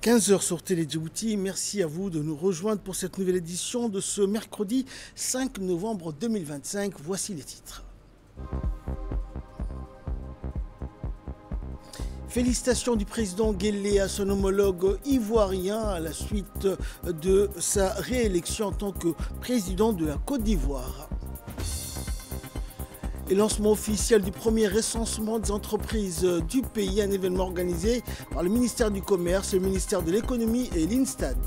15 heures sur Télé Djibouti. Merci à vous de nous rejoindre pour cette nouvelle édition de ce mercredi 5 novembre 2025. Voici les titres. Félicitations du président Guelleh à son homologue ivoirien à la suite de sa réélection en tant que président de la Côte d'Ivoire. Et lancement officiel du premier recensement des entreprises du pays, un événement organisé par le ministère du Commerce, le ministère de l'Économie et l'INSTAD.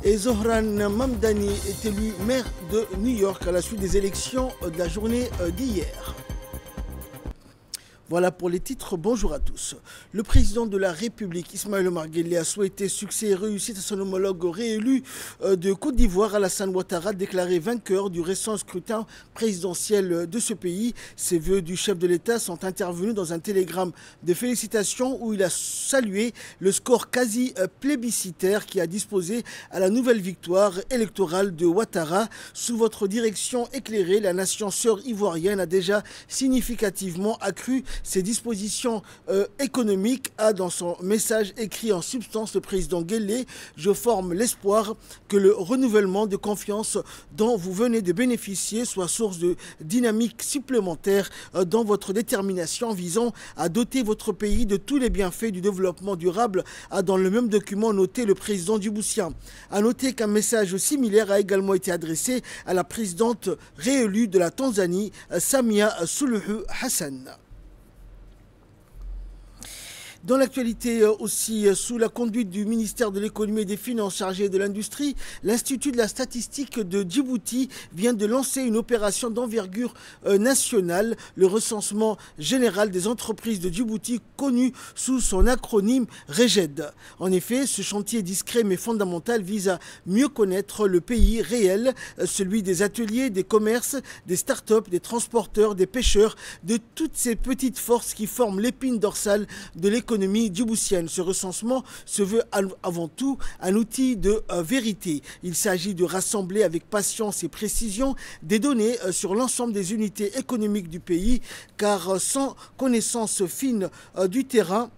Et Zohran Mamdani est élu maire de New York à la suite des élections de la journée d'hier. Voilà pour les titres, bonjour à tous. Le président de la République, Ismaïla Omar Guelleh, a souhaité succès et réussite à son homologue réélu de Côte d'Ivoire, Alassane Ouattara, déclaré vainqueur du récent scrutin présidentiel de ce pays. Ces vœux du chef de l'État sont intervenus dans un télégramme de félicitations où il a salué le score quasi plébiscitaire qui a disposé à la nouvelle victoire électorale de Ouattara. Sous votre direction éclairée, la nation sœur ivoirienne a déjà significativement accru ces dispositions économiques, a dans son message écrit en substance le président Guelleh. Je forme l'espoir que le renouvellement de confiance dont vous venez de bénéficier soit source de dynamique supplémentaire dans votre détermination visant à doter votre pays de tous les bienfaits du développement durable, a dans le même document noté le président djiboutien. A noter qu'un message similaire a également été adressé à la présidente réélue de la Tanzanie, Samia Suluhu Hassan. Dans l'actualité aussi, sous la conduite du ministère de l'Économie et des Finances chargé de l'Industrie, l'Institut de la Statistique de Djibouti vient de lancer une opération d'envergure nationale, le recensement général des entreprises de Djibouti, connu sous son acronyme REGED. En effet, ce chantier discret mais fondamental vise à mieux connaître le pays réel, celui des ateliers, des commerces, des start-up, des transporteurs, des pêcheurs, de toutes ces petites forces qui forment l'épine dorsale de l'économie djiboutienne. Ce recensement se veut avant tout un outil de vérité. Il s'agit de rassembler avec patience et précision des données sur l'ensemble des unités économiques du pays, car sans connaissance fine du terrain,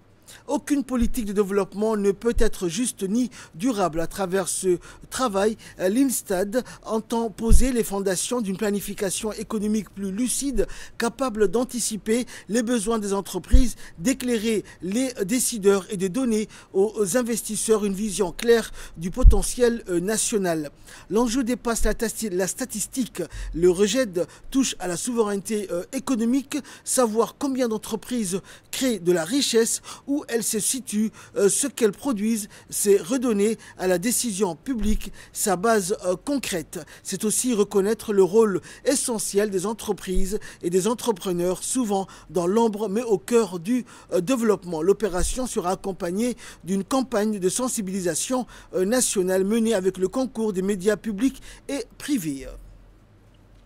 aucune politique de développement ne peut être juste ni durable. À travers ce travail, l'INSTAD entend poser les fondations d'une planification économique plus lucide, capable d'anticiper les besoins des entreprises, d'éclairer les décideurs et de donner aux investisseurs une vision claire du potentiel national. L'enjeu dépasse la statistique. Le REGED touche à la souveraineté économique, savoir combien d'entreprises créent de la richesse, où elles se situent, ce qu'elles produisent, c'est redonner à la décision publique sa base concrète. C'est aussi reconnaître le rôle essentiel des entreprises et des entrepreneurs, souvent dans l'ombre mais au cœur du développement. L'opération sera accompagnée d'une campagne de sensibilisation nationale menée avec le concours des médias publics et privés.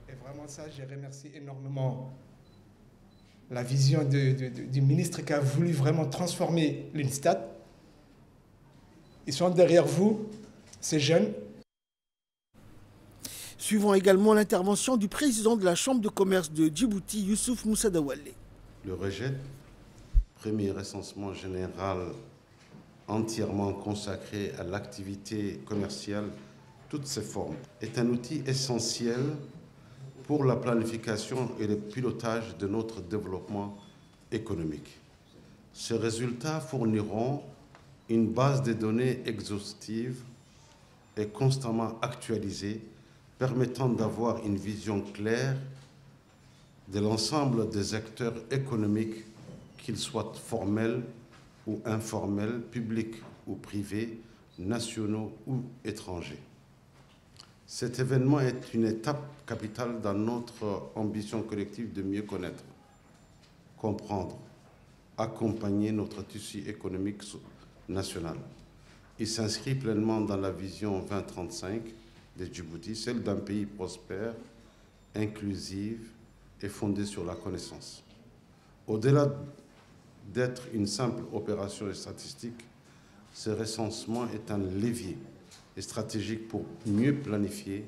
Et vraiment ça, je remercie énormément la vision du ministre qui a voulu vraiment transformer l'INSTAD. Ils sont derrière vous, ces jeunes. Suivant également l'intervention du président de la Chambre de commerce de Djibouti, Youssouf Moussa Dawalé. Le REGED, premier recensement général entièrement consacré à l'activité commerciale, toutes ses formes, est un outil essentiel pour la planification et le pilotage de notre développement économique. Ces résultats fourniront une base de données exhaustive et constamment actualisée, permettant d'avoir une vision claire de l'ensemble des acteurs économiques, qu'ils soient formels ou informels, publics ou privés, nationaux ou étrangers. Cet événement est une étape capitale dans notre ambition collective de mieux connaître, comprendre, accompagner notre tissu économique national. Il s'inscrit pleinement dans la vision 2035 de Djibouti, celle d'un pays prospère, inclusif et fondé sur la connaissance. Au-delà d'être une simple opération statistique, ce recensement est un levier stratégique pour mieux planifier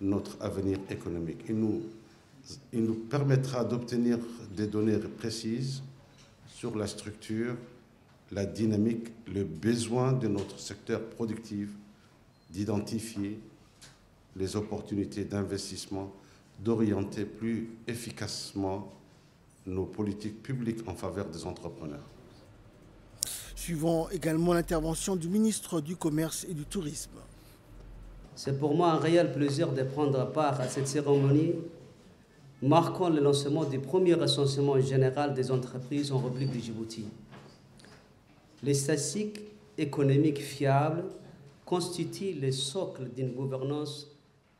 notre avenir économique. Il nous permettra d'obtenir des données précises sur la structure, la dynamique, le besoin de notre secteur productif d'identifier les opportunités d'investissement, d'orienter plus efficacement nos politiques publiques en faveur des entrepreneurs. Suivant également l'intervention du ministre du Commerce et du Tourisme. C'est pour moi un réel plaisir de prendre part à cette cérémonie marquant le lancement du premier recensement général des entreprises en République de Djibouti. Les statistiques économiques fiables constituent le socle d'une gouvernance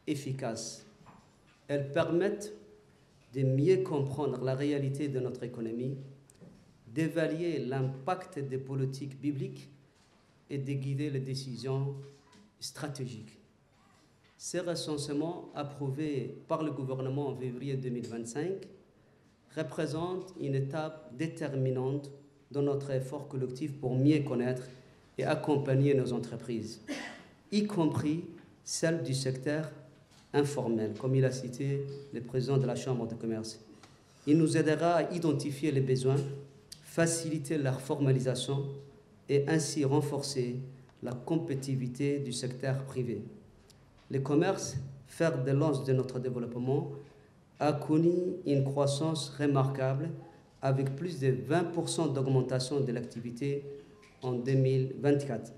efficace. Elles permettent de mieux comprendre la réalité de notre économie, d'évaluer l'impact des politiques publiques et de guider les décisions stratégiques. Ces recensements, approuvés par le gouvernement en février 2025, représentent une étape déterminante dans notre effort collectif pour mieux connaître et accompagner nos entreprises, y compris celles du secteur informel, comme il a cité le président de la Chambre de commerce. Il nous aidera à identifier les besoins, faciliter leur formalisation et ainsi renforcer la compétitivité du secteur privé. Le commerce, fer de lance de notre développement, a connu une croissance remarquable avec plus de 20% d'augmentation de l'activité en 2024.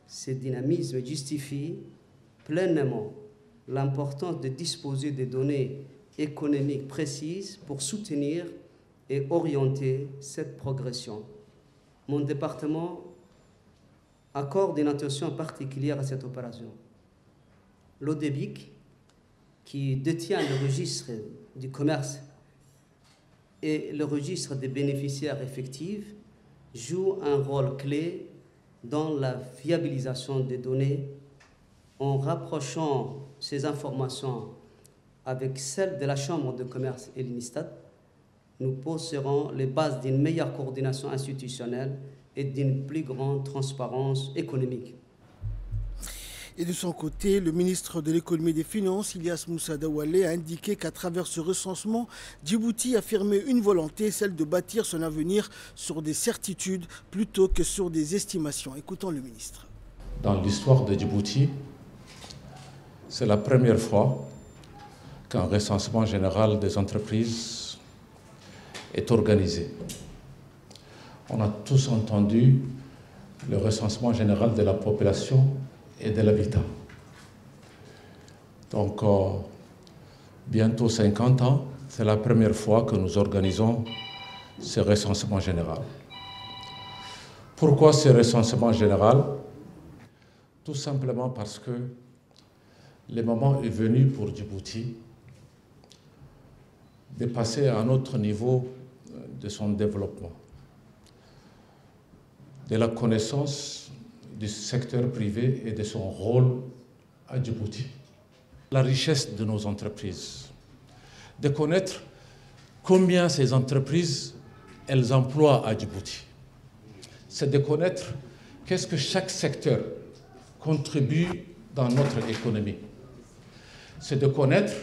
Ce dynamisme justifie pleinement l'importance de disposer de données économiques précises pour soutenir et orienter cette progression. Mon département accorde une attention particulière à cette opération. L'ODEBIC, qui détient le registre du commerce et le registre des bénéficiaires effectifs, joue un rôle clé dans la fiabilisation des données en rapprochant ces informations avec celles de la Chambre de commerce et l'INSTAT. Nous poserons les bases d'une meilleure coordination institutionnelle et d'une plus grande transparence économique. Et de son côté, le ministre de l'économie et des finances, Ilyas Moussa Daoualé, a indiqué qu'à travers ce recensement, Djibouti affirmait une volonté, celle de bâtir son avenir sur des certitudes plutôt que sur des estimations. Écoutons le ministre. Dans l'histoire de Djibouti, c'est la première fois qu'un recensement général des entreprises est organisé. On a tous entendu le recensement général de la population et de l'habitat. Donc, bientôt 50 ans, c'est la première fois que nous organisons ce recensement général. Pourquoi ce recensement général? Tout simplement parce que le moment est venu pour Djibouti de passer à un autre niveau de son développement, de la connaissance du secteur privé et de son rôle à Djibouti. La richesse de nos entreprises, de connaître combien ces entreprises, elles emploient à Djibouti. C'est de connaître qu'est-ce que chaque secteur contribue dans notre économie. C'est de connaître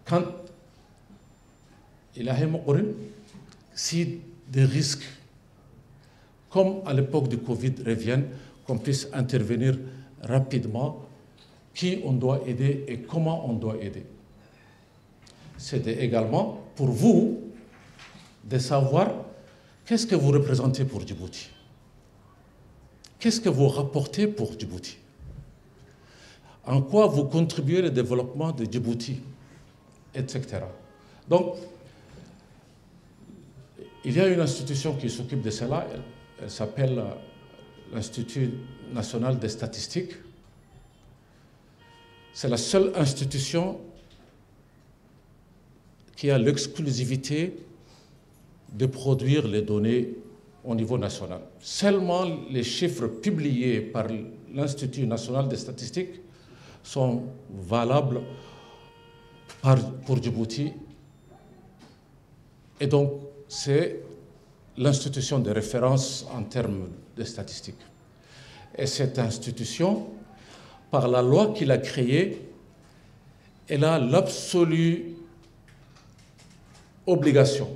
quand il y a si des risques comme à l'époque du Covid reviennent, qu'on puisse intervenir rapidement, qui on doit aider et comment on doit aider. C'est également pour vous de savoir qu'est-ce que vous représentez pour Djibouti. Qu'est-ce que vous rapportez pour Djibouti? En quoi vous contribuez au développement de Djibouti, etc. Donc, il y a une institution qui s'occupe de cela. Elle s'appelle l'Institut national des statistiques. C'est la seule institution qui a l'exclusivité de produire les données au niveau national. Seulement les chiffres publiés par l'Institut national des statistiques sont valables pour Djibouti. Et donc, c'est l'institution de référence en termes de statistiques. Et cette institution, par la loi qu'il a créée, elle a l'absolue obligation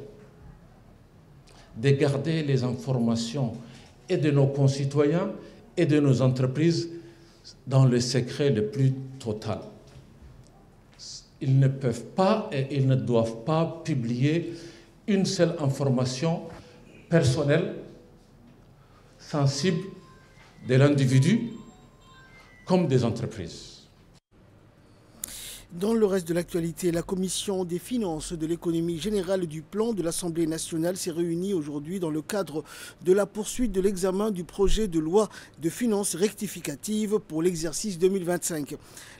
de garder les informations et de nos concitoyens et de nos entreprises dans le secret le plus total. Ils ne peuvent pas et ils ne doivent pas publier une seule information personnelle, sensible de l'individu comme des entreprises. Dans le reste de l'actualité, la Commission des finances, de l'économie générale et du plan de l'Assemblée nationale s'est réunie aujourd'hui dans le cadre de la poursuite de l'examen du projet de loi de finances rectificative pour l'exercice 2025.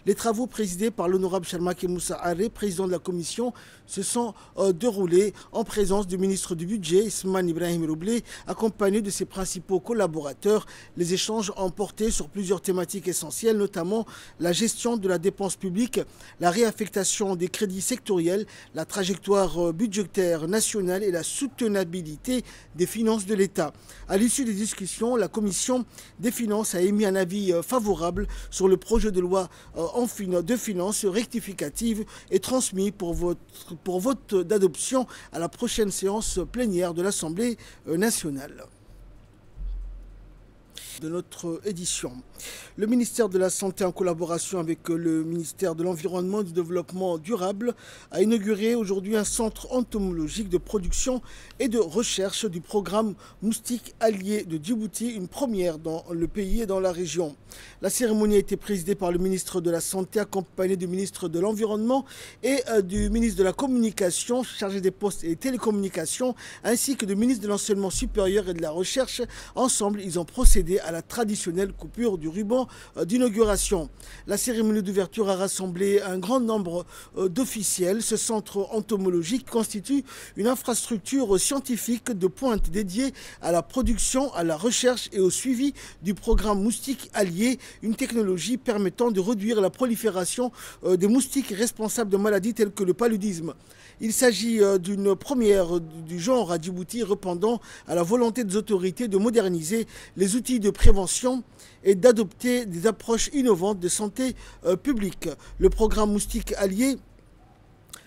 Les travaux présidés par l'honorable Sharmak Moussa Aré, président de la Commission, se sont déroulés en présence du ministre du Budget, Isman Ibrahim Roublé, accompagné de ses principaux collaborateurs. Les échanges ont porté sur plusieurs thématiques essentielles, notamment la gestion de la dépense publique, la réaffectation des crédits sectoriels, la trajectoire budgétaire nationale et la soutenabilité des finances de l'État. À l'issue des discussions, la Commission des finances a émis un avis favorable sur le projet de loi de finances rectificative et transmis pour vote d'adoption à la prochaine séance plénière de l'Assemblée nationale. De notre édition. Le ministère de la Santé, en collaboration avec le ministère de l'Environnement et du Développement durable, a inauguré aujourd'hui un centre entomologique de production et de recherche du programme Moustique Allié de Djibouti, une première dans le pays et dans la région. La cérémonie a été présidée par le ministre de la Santé, accompagné du ministre de l'Environnement et du ministre de la Communication, chargé des postes et télécommunications, ainsi que du ministre de l'Enseignement supérieur et de la Recherche. Ensemble, ils ont procédé à la traditionnelle coupure du ruban d'inauguration. La cérémonie d'ouverture a rassemblé un grand nombre d'officiels. Ce centre entomologique constitue une infrastructure scientifique de pointe dédiée à la production, à la recherche et au suivi du programme Moustique Allié, une technologie permettant de réduire la prolifération des moustiques responsables de maladies telles que le paludisme. Il s'agit d'une première du genre à Djibouti, répondant à la volonté des autorités de moderniser les outils de prévention et d'adopter des approches innovantes de santé publique. Le programme Moustique Allié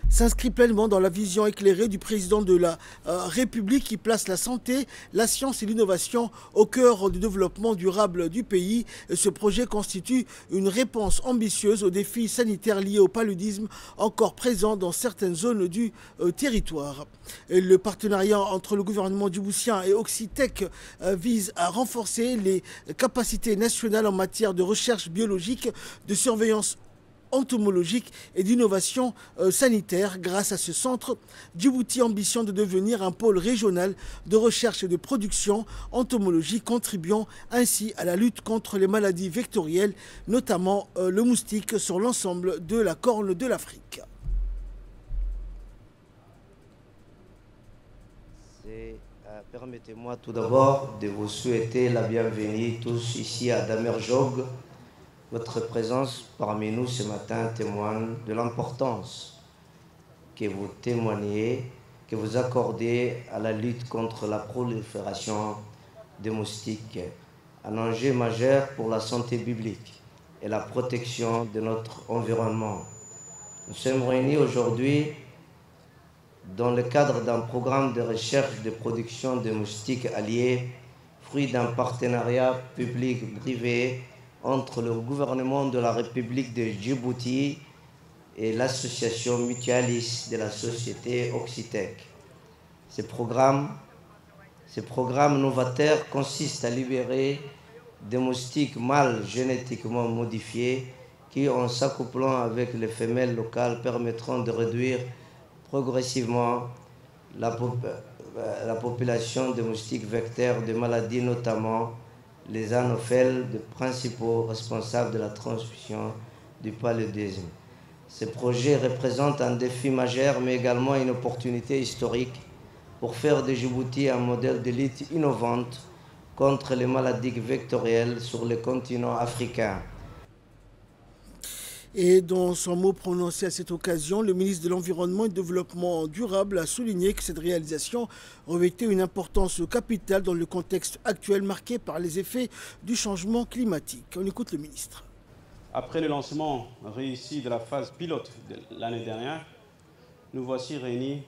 s'inscrit pleinement dans la vision éclairée du président de la République qui place la santé, la science et l'innovation au cœur du développement durable du pays. Et ce projet constitue une réponse ambitieuse aux défis sanitaires liés au paludisme encore présent dans certaines zones du territoire. Et le partenariat entre le gouvernement djiboutien et Oxitec vise à renforcer les capacités nationales en matière de recherche biologique, de surveillance entomologique et d'innovation sanitaire. Grâce à ce centre, Djibouti ambitionne de devenir un pôle régional de recherche et de production entomologique, contribuant ainsi à la lutte contre les maladies vectorielles, notamment le moustique, sur l'ensemble de la corne de l'Afrique. Permettez-moi tout d'abord de vous souhaiter la bienvenue tous ici à Damerjog. Votre présence parmi nous ce matin témoigne de l'importance que vous témoignez, que vous accordez à la lutte contre la prolifération des moustiques, un enjeu majeur pour la santé publique et la protection de notre environnement. Nous sommes réunis aujourd'hui dans le cadre d'un programme de recherche de production de moustiques alliés, fruit d'un partenariat public-privé entre le gouvernement de la République de Djibouti et l'association mutualiste de la société Oxitec. Ce programme novateur consiste à libérer des moustiques mâles génétiquement modifiés qui, en s'accouplant avec les femelles locales, permettront de réduire progressivement la population de moustiques vecteurs de maladies, notamment les anophèles, de principaux responsables de la transmission du paludisme. Ce projet représente un défi majeur, mais également une opportunité historique pour faire de Djibouti un modèle de lutte innovante contre les maladies vectorielles sur le continent africain. Et dans son mot prononcé à cette occasion, le ministre de l'Environnement et du Développement durable a souligné que cette réalisation revêtait une importance capitale dans le contexte actuel marqué par les effets du changement climatique. On écoute le ministre. Après le lancement réussi de la phase pilote de l'année dernière, nous voici réunis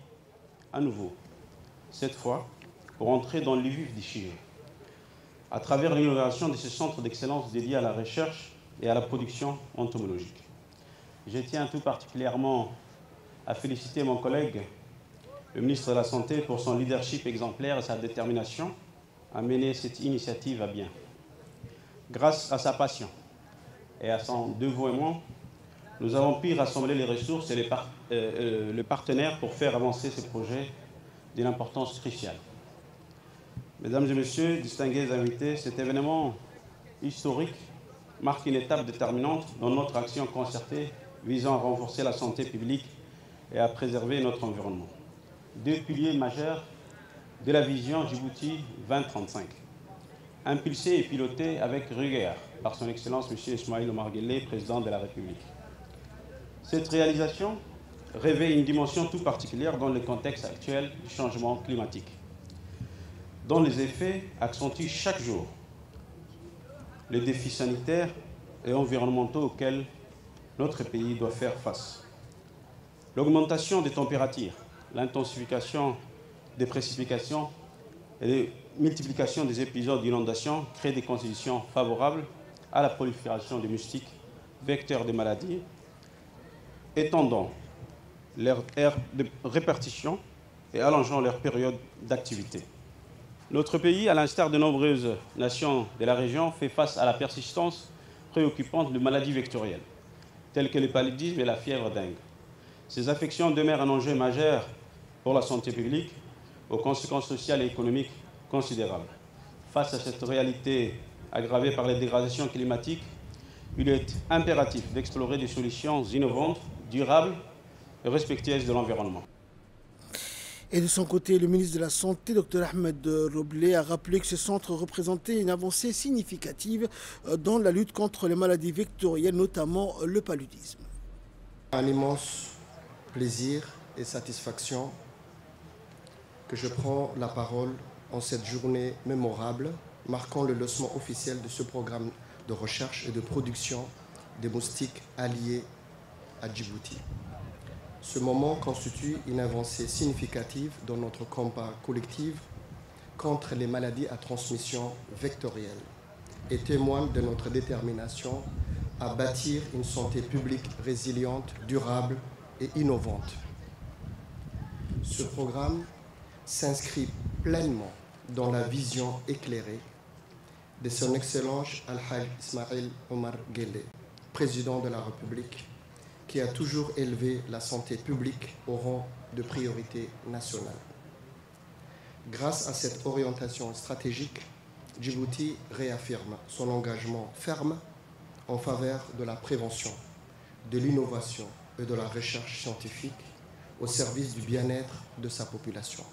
à nouveau, cette fois pour entrer dans le vif du sujet, à travers l'inauguration de ce centre d'excellence dédié à la recherche et à la production entomologique. Je tiens tout particulièrement à féliciter mon collègue, le ministre de la Santé, pour son leadership exemplaire et sa détermination à mener cette initiative à bien. Grâce à sa passion et à son dévouement, nous avons pu rassembler les ressources et les partenaires pour faire avancer ce projet d'une importance cruciale. Mesdames et messieurs, distingués invités, cet événement historique marque une étape déterminante dans notre action concertée visant à renforcer la santé publique et à préserver notre environnement. Deux piliers majeurs de la vision Djibouti 2035, impulsée et pilotée avec rigueur par son Excellence M. Ismaïl Omar Guelleh, président de la République. Cette réalisation revêt une dimension tout particulière dans le contexte actuel du changement climatique, dont les effets accentuent chaque jour les défis sanitaires et environnementaux auxquels notre pays doit faire face. L'augmentation des températures, l'intensification des précipitations et la multiplication des épisodes d'inondation créent des conditions favorables à la prolifération des moustiques, vecteurs de maladies, étendant leur aire de répartition et allongeant leur période d'activité. Notre pays, à l'instar de nombreuses nations de la région, fait face à la persistance préoccupante de maladies vectorielles, telles que le paludisme et la fièvre dengue. Ces affections demeurent un enjeu majeur pour la santé publique, aux conséquences sociales et économiques considérables. Face à cette réalité aggravée par les dégradations climatiques, il est impératif d'explorer des solutions innovantes, durables et respectueuses de l'environnement. Et de son côté, le ministre de la Santé, Dr Ahmed Roblé, a rappelé que ce centre représentait une avancée significative dans la lutte contre les maladies vectorielles, notamment le paludisme. Un immense plaisir et satisfaction que je prends la parole en cette journée mémorable, marquant le lancement officiel de ce programme de recherche et de production des moustiques alliés à Djibouti. Ce moment constitue une avancée significative dans notre combat collectif contre les maladies à transmission vectorielle et témoigne de notre détermination à bâtir une santé publique résiliente, durable et innovante. Ce programme s'inscrit pleinement dans la vision éclairée de son Excellence Al-Haj Ismaïl Omar Guelleh, président de la République, qui a toujours élevé la santé publique au rang de priorité nationale. Grâce à cette orientation stratégique, Djibouti réaffirme son engagement ferme en faveur de la prévention, de l'innovation et de la recherche scientifique au service du bien-être de sa population.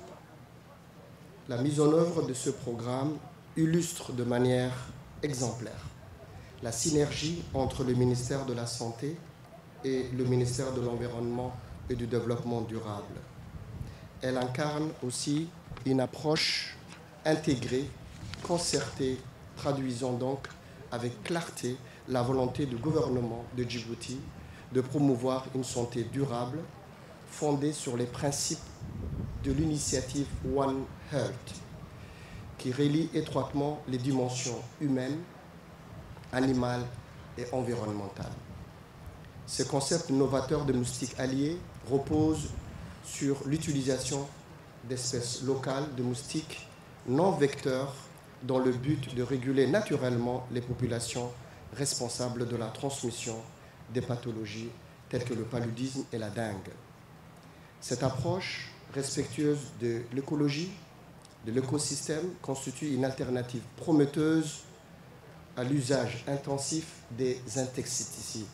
La mise en œuvre de ce programme illustre de manière exemplaire la synergie entre le ministère de la Santé et le ministère de l'Environnement et du Développement durable. Elle incarne aussi une approche intégrée, concertée, traduisant donc avec clarté la volonté du gouvernement de Djibouti de promouvoir une santé durable fondée sur les principes de l'initiative One Health, qui relie étroitement les dimensions humaines, animales et environnementales. Ce concept novateur de moustiques alliés repose sur l'utilisation d'espèces locales de moustiques non vecteurs dans le but de réguler naturellement les populations responsables de la transmission des pathologies telles que le paludisme et la dengue. Cette approche respectueuse de l'écologie, de l'écosystème, constitue une alternative prometteuse à l'usage intensif des insecticides,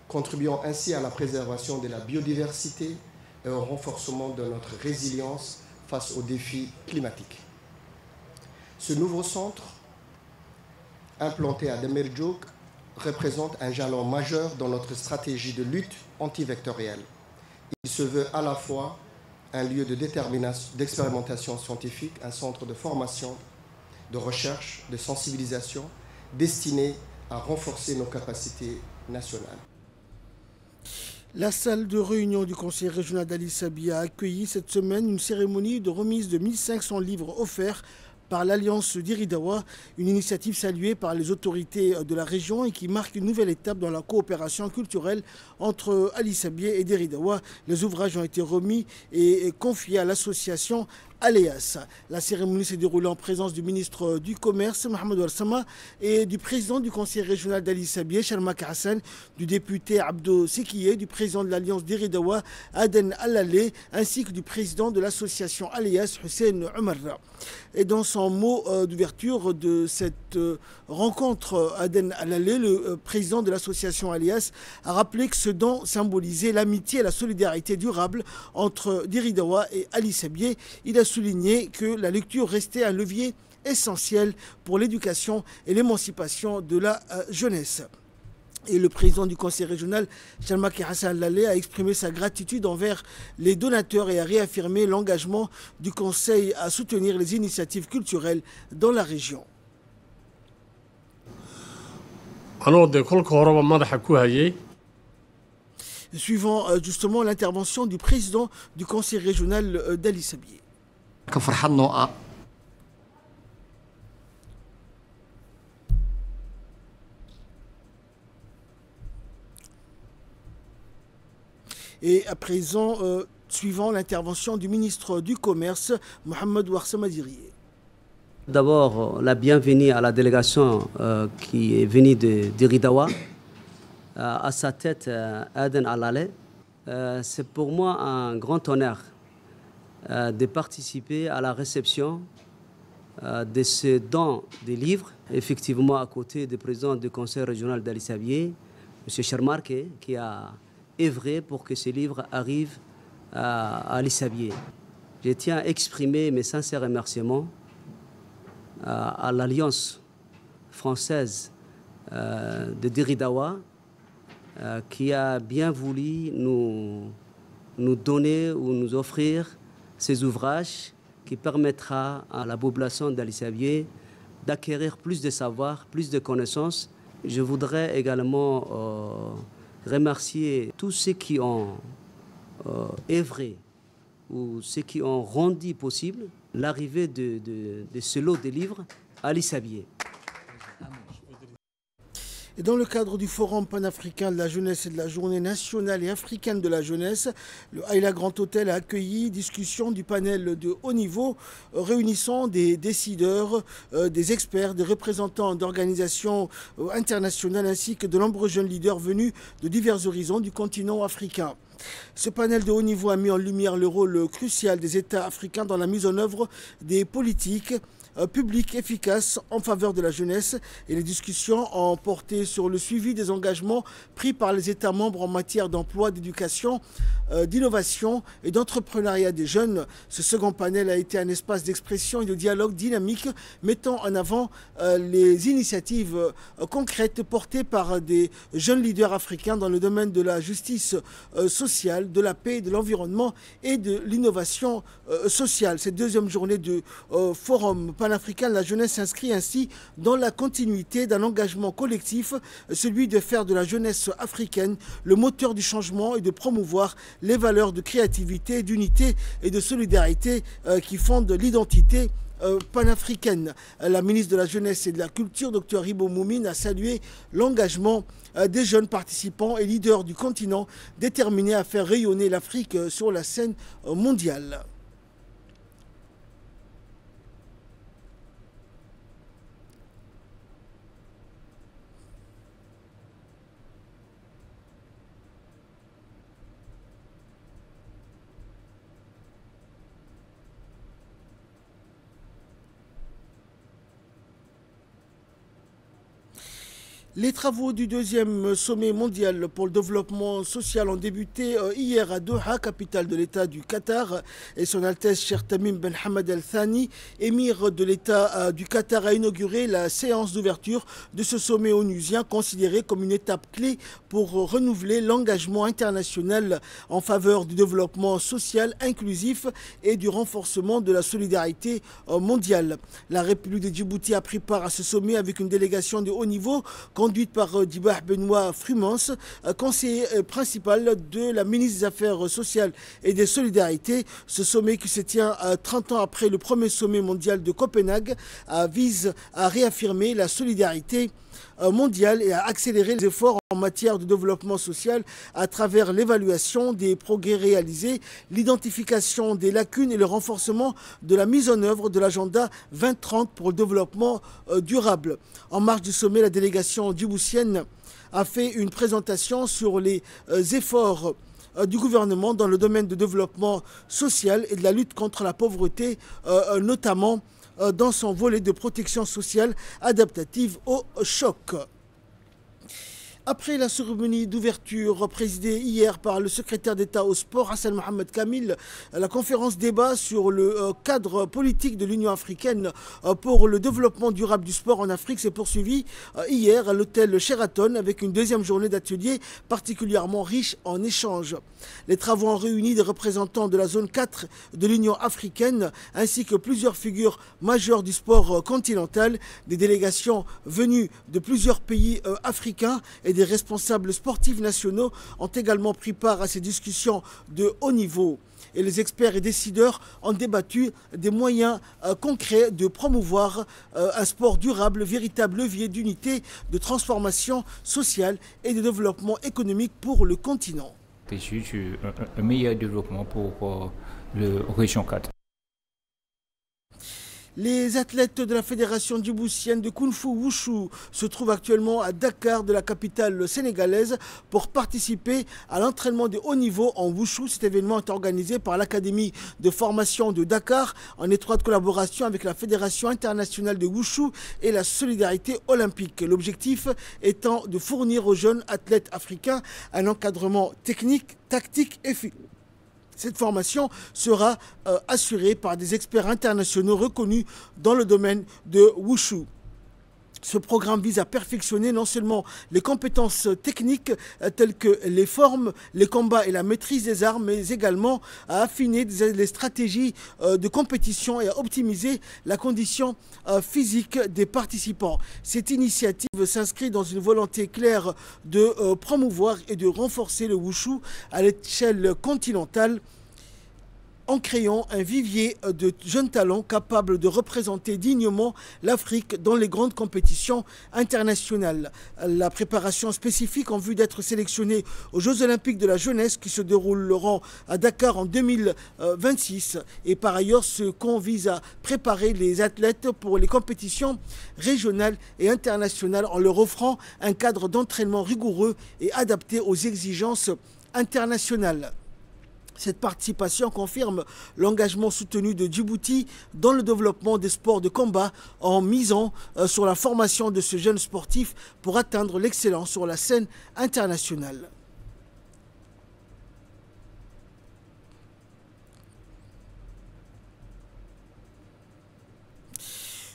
contribuant ainsi à la préservation de la biodiversité et au renforcement de notre résilience face aux défis climatiques. Ce nouveau centre, implanté à Demerjoug, représente un jalon majeur dans notre stratégie de lutte antivectorielle. Il se veut à la fois un lieu d'expérimentation scientifique, un centre de formation, de recherche, de sensibilisation, destiné à renforcer nos capacités nationales. La salle de réunion du conseil régional d'Ali Sabi a accueilli cette semaine une cérémonie de remise de 1500 livres offerts par l'Alliance d'Iridawa, une initiative saluée par les autorités de la région et qui marque une nouvelle étape dans la coopération culturelle entre Ali Sabi et Diridawa. Les ouvrages ont été remis et confiés à l'association Aléas. La cérémonie s'est déroulée en présence du ministre du Commerce, Mohamed Ouarsama, et du président du conseil régional d'Ali Sabi, Sharmak Hassan, du député Abdo Sekiye, du président de l'Alliance d'Iridawa, Aden Allalé, ainsi que du président de l'association Aléas, Hussein Omar. Et dans son mot d'ouverture de cette rencontre, Aden Allalé, le président de l'association Aléas, a rappelé que ce don symbolisait l'amitié et la solidarité durable entre Diridawa et Ali Sabi. Il a souligné que la lecture restait un levier essentiel pour l'éducation et l'émancipation de la jeunesse. Et le président du conseil régional, Sharmak Hassan Lalé, a exprimé sa gratitude envers les donateurs et a réaffirmé l'engagement du conseil à soutenir les initiatives culturelles dans la région. Suivant justement l'intervention du président du conseil régional d'Ali Sabi. Et à présent, suivant l'intervention du ministre du Commerce, Mohamed Ouarsama. D'abord, la bienvenue à la délégation qui est venue d'Iridawa. À sa tête, Aden Allalé. C'est pour moi un grand honneur de participer à la réception de ce don des livres. Effectivement, à côté du président du conseil régional d'Ali Sabi, M. Sharmak, qui a œuvré pour que ces livres arrivent à Ali Sabi. Je tiens à exprimer mes sincères remerciements à l'Alliance française de Diridawa, qui a bien voulu nous donner ou nous offrir ces ouvrages qui permettra à la population d'Ali Sabi d'acquérir plus de savoir, plus de connaissances. Je voudrais également remercier tous ceux qui ont œuvré ou ceux qui ont rendu possible l'arrivée de ce lot de livres à Ali Sabi. Et dans le cadre du Forum panafricain de la jeunesse et de la Journée nationale et africaine de la jeunesse, le Haïla Grand Hôtel a accueilli discussion du panel de haut niveau réunissant des décideurs, des experts, des représentants d'organisations internationales ainsi que de nombreux jeunes leaders venus de divers horizons du continent africain. Ce panel de haut niveau a mis en lumière le rôle crucial des États africains dans la mise en œuvre des politiques publiques efficaces en faveur de la jeunesse, et les discussions ont porté sur le suivi des engagements pris par les États membres en matière d'emploi, d'éducation, d'innovation et d'entrepreneuriat des jeunes. Ce second panel a été un espace d'expression et de dialogue dynamique mettant en avant les initiatives concrètes portées par des jeunes leaders africains dans le domaine de la justice sociale, de la paix, de l'environnement et de l'innovation sociale. Cette deuxième journée de Forum panafricain de la jeunesse s'inscrit ainsi dans la continuité d'un engagement collectif, celui de faire de la jeunesse africaine le moteur du changement et de promouvoir les valeurs de créativité, d'unité et de solidarité qui fondent l'identité panafricaine. La ministre de la Jeunesse et de la Culture, Dr Hibo Moumine, a salué l'engagement des jeunes participants et leaders du continent déterminés à faire rayonner l'Afrique sur la scène mondiale. Les travaux du deuxième sommet mondial pour le développement social ont débuté hier à Doha, capitale de l'État du Qatar. Et son Altesse Cheikh Tamim Ben Hamad Al Thani, émir de l'État du Qatar, a inauguré la séance d'ouverture de ce sommet onusien, considéré comme une étape clé pour renouveler l'engagement international en faveur du développement social inclusif et du renforcement de la solidarité mondiale. La République de Djibouti a pris part à ce sommet avec une délégation de haut niveau conduite par Dibah Benoît Frumens, conseiller principal de la ministre des Affaires sociales et des Solidarités. Ce sommet qui se tient 30 ans après le premier sommet mondial de Copenhague vise à réaffirmer la solidarité mondiale et à accélérer les efforts en matière de développement social à travers l'évaluation des progrès réalisés, l'identification des lacunes et le renforcement de la mise en œuvre de l'agenda 2030 pour le développement durable. En marge du sommet, la délégation djiboutienne a fait une présentation sur les efforts du gouvernement dans le domaine du développement social et de la lutte contre la pauvreté, notamment dans son volet de protection sociale adaptative au choc. Après la cérémonie d'ouverture présidée hier par le secrétaire d'État au sport, Hassan Mohamed Kamil, la conférence débat sur le cadre politique de l'Union africaine pour le développement durable du sport en Afrique s'est poursuivie hier à l'hôtel Sheraton avec une deuxième journée d'atelier particulièrement riche en échanges. Les travaux ont réuni des représentants de la zone 4 de l'Union africaine ainsi que plusieurs figures majeures du sport continental, des délégations venues de plusieurs pays africains et des responsables sportifs nationaux ont également pris part à ces discussions de haut niveau. Et les experts et décideurs ont débattu des moyens concrets de promouvoir un sport durable, véritable levier d'unité, de transformation sociale et de développement économique pour le continent. Un meilleur développement pour la région 4. Les athlètes de la fédération djiboutienne de Kung Fu Wushu se trouvent actuellement à Dakar, de la capitale sénégalaise, pour participer à l'entraînement de haut niveau en Wushu. Cet événement est organisé par l'Académie de formation de Dakar en étroite collaboration avec la Fédération internationale de Wushu et la solidarité olympique. L'objectif étant de fournir aux jeunes athlètes africains un encadrement technique, tactique et physique. Cette formation sera assurée par des experts internationaux reconnus dans le domaine de Wushu. Ce programme vise à perfectionner non seulement les compétences techniques telles que les formes, les combats et la maîtrise des armes, mais également à affiner les stratégies de compétition et à optimiser la condition physique des participants. Cette initiative s'inscrit dans une volonté claire de promouvoir et de renforcer le wushu à l'échelle continentale, en créant un vivier de jeunes talents capables de représenter dignement l'Afrique dans les grandes compétitions internationales. La préparation spécifique en vue d'être sélectionnée aux Jeux Olympiques de la jeunesse qui se dérouleront à Dakar en 2026. Et par ailleurs, ce qu'on vise à préparer les athlètes pour les compétitions régionales et internationales en leur offrant un cadre d'entraînement rigoureux et adapté aux exigences internationales. Cette participation confirme l'engagement soutenu de Djibouti dans le développement des sports de combat en misant sur la formation de ces jeunes sportifs pour atteindre l'excellence sur la scène internationale.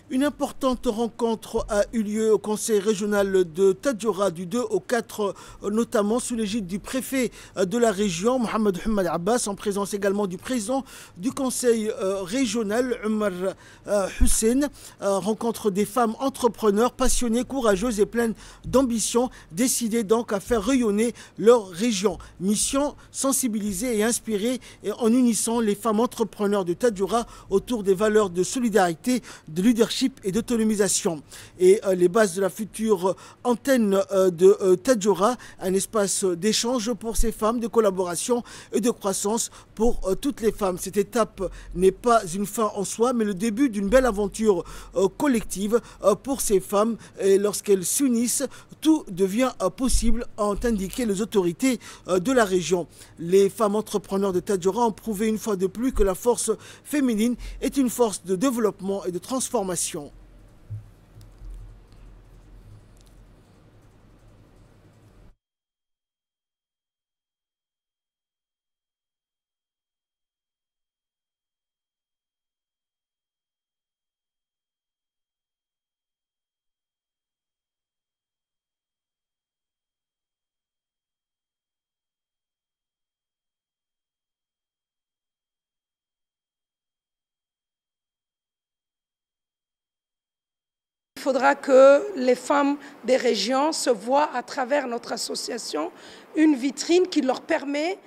Une importante rencontre a eu lieu au conseil régional de Tadjoura du 2 au 4, notamment sous l'égide du préfet de la région, Mohamed Hamad Abbas, en présence également du président du conseil régional, Omar Hussein. Rencontre des femmes entrepreneurs passionnées, courageuses et pleines d'ambition, décidées donc à faire rayonner leur région. Mission, sensibiliser et inspirer en unissant les femmes entrepreneurs de Tadjoura autour des valeurs de solidarité, de leadership et d'autonomisation. Et les bases de la future antenne de Tadjoura, un espace d'échange pour ces femmes, de collaboration et de croissance pour toutes les femmes. Cette étape n'est pas une fin en soi, mais le début d'une belle aventure collective pour ces femmes. Et lorsqu'elles s'unissent, tout devient possible, ont indiqué les autorités de la région. Les femmes entrepreneurs de Tadjoura ont prouvé une fois de plus que la force féminine est une force de développement et de transformation. faudra que les femmes des régions se voient à travers notre association une vitrine qui leur permet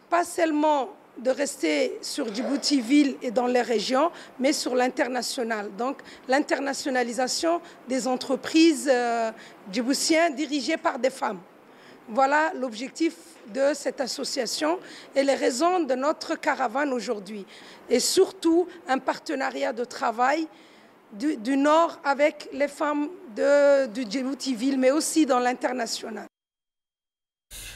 pas seulement de rester sur Djibouti-Ville et dans les régions, mais sur l'international. Donc l'internationalisation des entreprises djiboutiennes dirigées par des femmes. Voilà l'objectif de cette association et les raisons de notre caravane aujourd'hui. Et surtout un partenariat de travail du Nord avec les femmes de Djibouti-Ville, mais aussi dans l'international.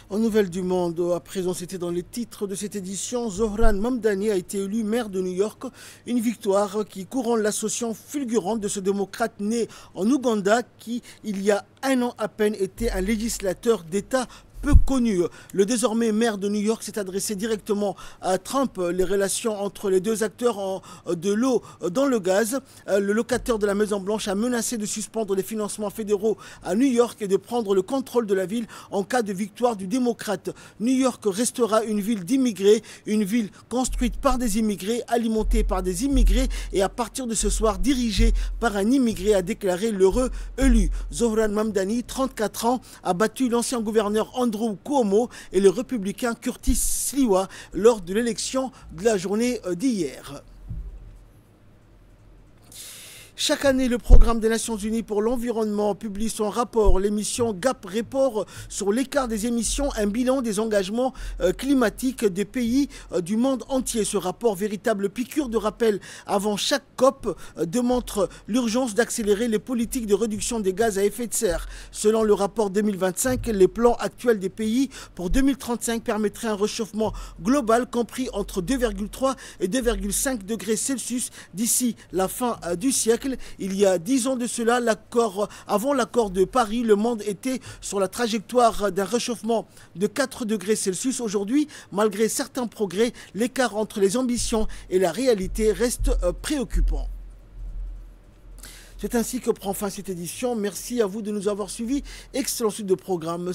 En Nouvelles du Monde, à présent, c'était dans les titres de cette édition. Zohran Mamdani a été élu maire de New York. Une victoire qui couronne l'ascension fulgurante de ce démocrate né en Ouganda qui, il y a un an à peine, était un législateur d'État peu connu. Le désormais maire de New York s'est adressé directement à Trump. Les relations entre les deux acteurs ont de l'eau dans le gaz. Le locataire de la Maison-Blanche a menacé de suspendre les financements fédéraux à New York et de prendre le contrôle de la ville en cas de victoire du démocrate. New York restera une ville d'immigrés, une ville construite par des immigrés, alimentée par des immigrés et à partir de ce soir dirigée par un immigré, a déclaré l'heureux élu. Zohran Mamdani, 34 ans, a battu l'ancien gouverneur Andrew Cuomo et le républicain Curtis Sliwa lors de l'élection de la journée d'hier. Chaque année, le programme des Nations Unies pour l'environnement publie son rapport, l'émission Gap Report sur l'écart des émissions, un bilan des engagements climatiques des pays du monde entier. Ce rapport, véritable piqûre de rappel avant chaque COP, démontre l'urgence d'accélérer les politiques de réduction des gaz à effet de serre. Selon le rapport 2025, les plans actuels des pays pour 2035 permettraient un réchauffement global compris entre 2,3 et 2,5 degrés Celsius d'ici la fin du siècle. Il y a 10 ans de cela, avant l'accord de Paris, le monde était sur la trajectoire d'un réchauffement de 4 degrés Celsius. Aujourd'hui, malgré certains progrès, l'écart entre les ambitions et la réalité reste préoccupant. C'est ainsi que prend fin cette édition. Merci à vous de nous avoir suivis. Excellent suite de programme.